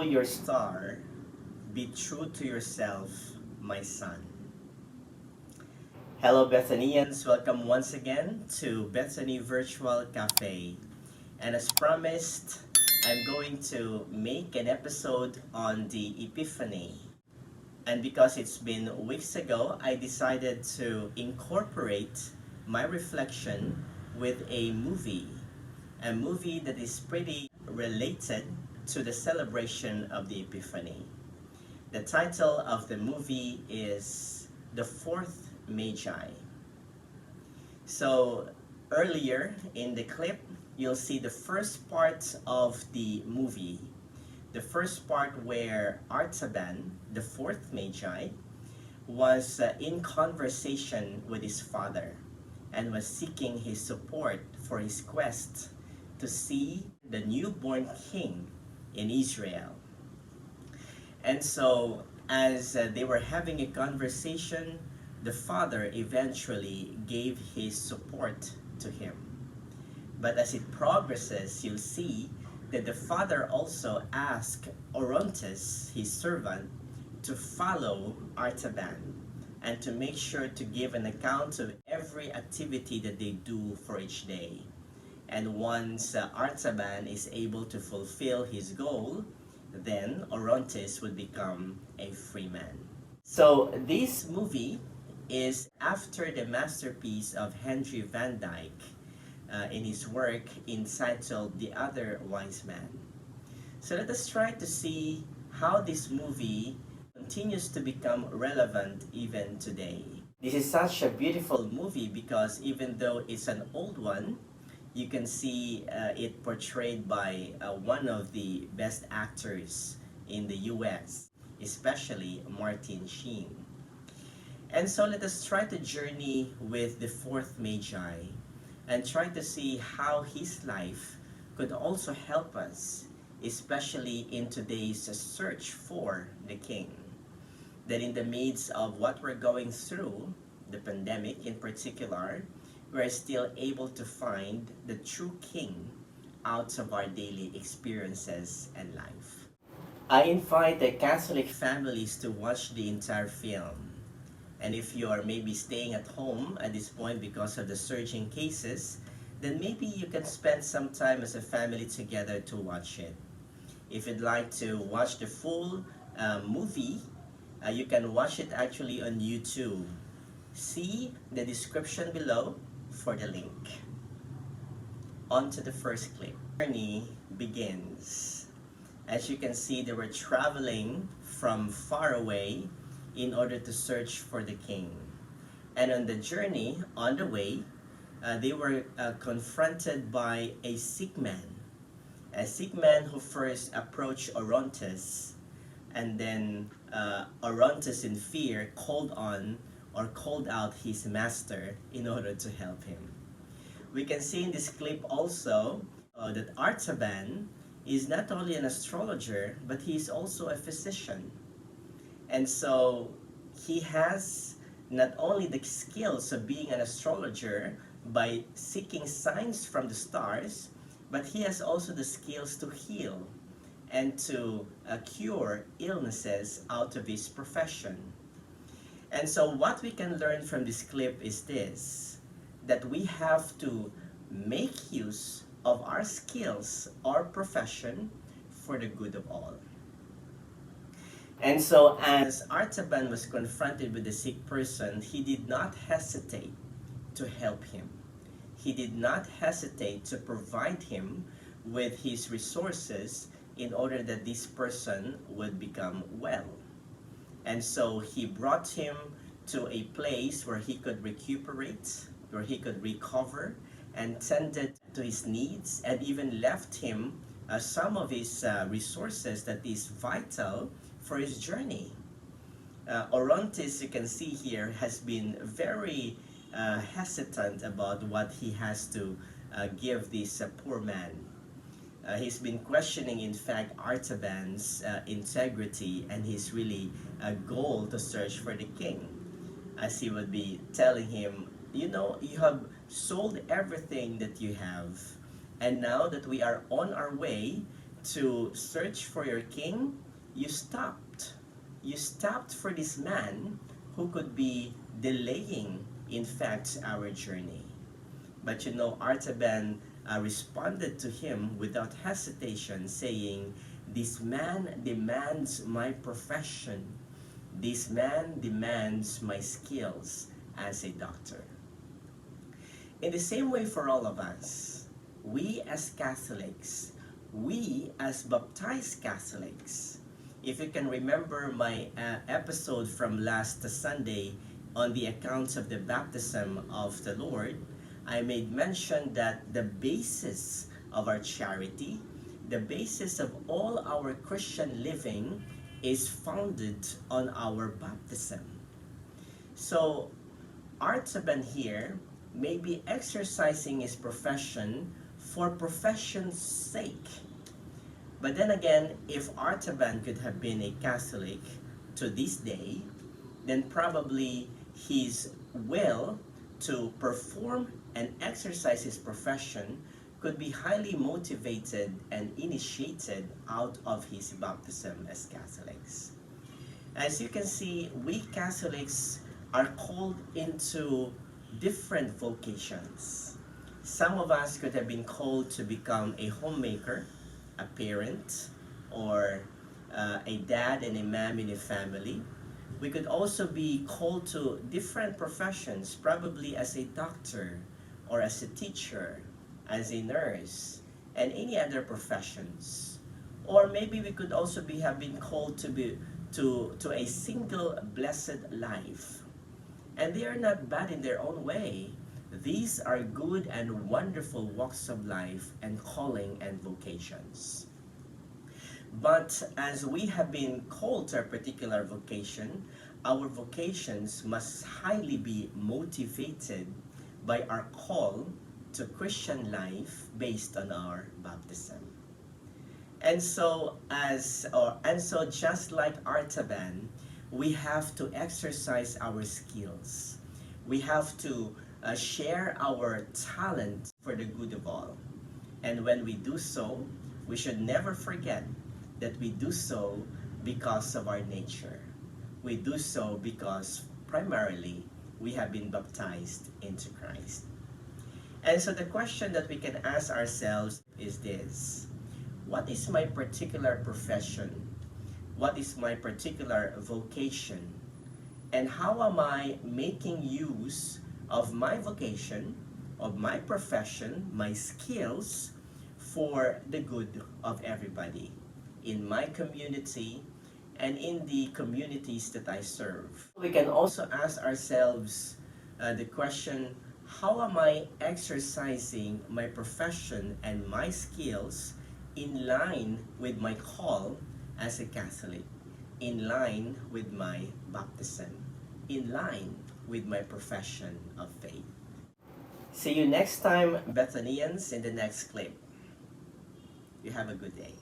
Follow your star. Be true to yourself, my son. Hello, Bethanians. Welcome once again to Bethany Virtual Cafe. And as promised, I'm going to make an episode on the Epiphany. And because it's been weeks ago, I decided to incorporate my reflection with a movie that is pretty related to the celebration of the Epiphany. The title of the movie is The Fourth Magi. So earlier in the clip, you'll see the first part of the movie. The first part where Artaban, the fourth Magi, was in conversation with his father and was seeking his support for his quest to see the newborn king in Israel. And so, as they were having a conversation, the father eventually gave his support to him. But as it progresses, you'll see that the father also asked Orontes, his servant, to follow Artaban and to make sure to give an account of every activity that they do for each day. And once Artaban is able to fulfill his goal, then Orontes would become a free man. So this movie is after the masterpiece of Henry Van Dyke in his work entitled The Other Wise Man. So let us try to see how this movie continues to become relevant even today. This is such a beautiful movie because even though it's an old one, you can see it portrayed by one of the best actors in the US, especially Martin Sheen. And so let us try to journey with the fourth Magi and try to see how his life could also help us, especially in today's search for the king. That in the midst of what we're going through, the pandemic in particular, we're still able to find the true king out of our daily experiences and life. I invite the Catholic families to watch the entire film. And if you are maybe staying at home at this point because of the surging cases, then maybe you can spend some time as a family together to watch it. If you'd like to watch the full movie, you can watch it actually on YouTube. See the description below for the link. On to the first clip. The journey begins. As you can see, they were traveling from far away in order to search for the king. And on the journey, on the way, they were confronted by a sick man. A sick man who first approached Orontes, and then Orontes in fear called out his master in order to help him. We can see in this clip also that Artaban is not only an astrologer, but he is also a physician. And so he has not only the skills of being an astrologer by seeking signs from the stars, but he has also the skills to heal and to cure illnesses out of his profession. And so what we can learn from this clip is this, that we have to make use of our skills, our profession, for the good of all. And so as Artaban was confronted with the sick person, he did not hesitate to help him. He did not hesitate to provide him with his resources in order that this person would become well. And so he brought him to a place where he could recuperate, where he could recover, and tended to his needs, and even left him some of his resources that is vital for his journey. Orontes, you can see here, has been very hesitant about what he has to give this poor man. He's been questioning, in fact, Artaban's integrity and his really goal to search for the king. As he would be telling him, you know, you have sold everything that you have, and now that we are on our way to search for your king, you stopped. You stopped for this man who could be delaying, in fact, our journey. But you know, Artaban responded to him without hesitation, saying, "This man demands my profession. This man demands my skills as a doctor." In the same way for all of us, we as Catholics, we as baptized Catholics, if you can remember my episode from last Sunday on the accounts of the baptism of the Lord, I made mention that the basis of our charity, the basis of all our Christian living is founded on our baptism. So Artaban here may be exercising his profession for profession's sake. But then again, if Artaban could have been a Catholic to this day, then probably his will to perform and exercise his profession could be highly motivated and initiated out of his baptism as Catholics. As you can see, we Catholics are called into different vocations. Some of us could have been called to become a homemaker, a parent, or a dad and a mom in a family. We could also be called to different professions, probably as a doctor, or as a teacher, as a nurse, and any other professions. Or maybe we could also have been called to a single blessed life. And they are not bad in their own way. These are good and wonderful walks of life and calling and vocations. But as we have been called to a particular vocation, our vocations must highly be motivated by our call to Christian life based on our baptism. And so just like Artaban, we have to exercise our skills. We have to share our talent for the good of all. And when we do so, we should never forget that we do so because of our nature. We do so because primarily we have been baptized into Christ. And so the question that we can ask ourselves is this: what is my particular profession? What is my particular vocation? And how am I making use of my vocation, of my profession, my skills for the good of everybody in my community and in the communities that I serve? We can also ask ourselves the question, how am I exercising my profession and my skills in line with my call as a Catholic, in line with my baptism, in line with my profession of faith? See you next time, Bethanians, in the next clip. You have a good day.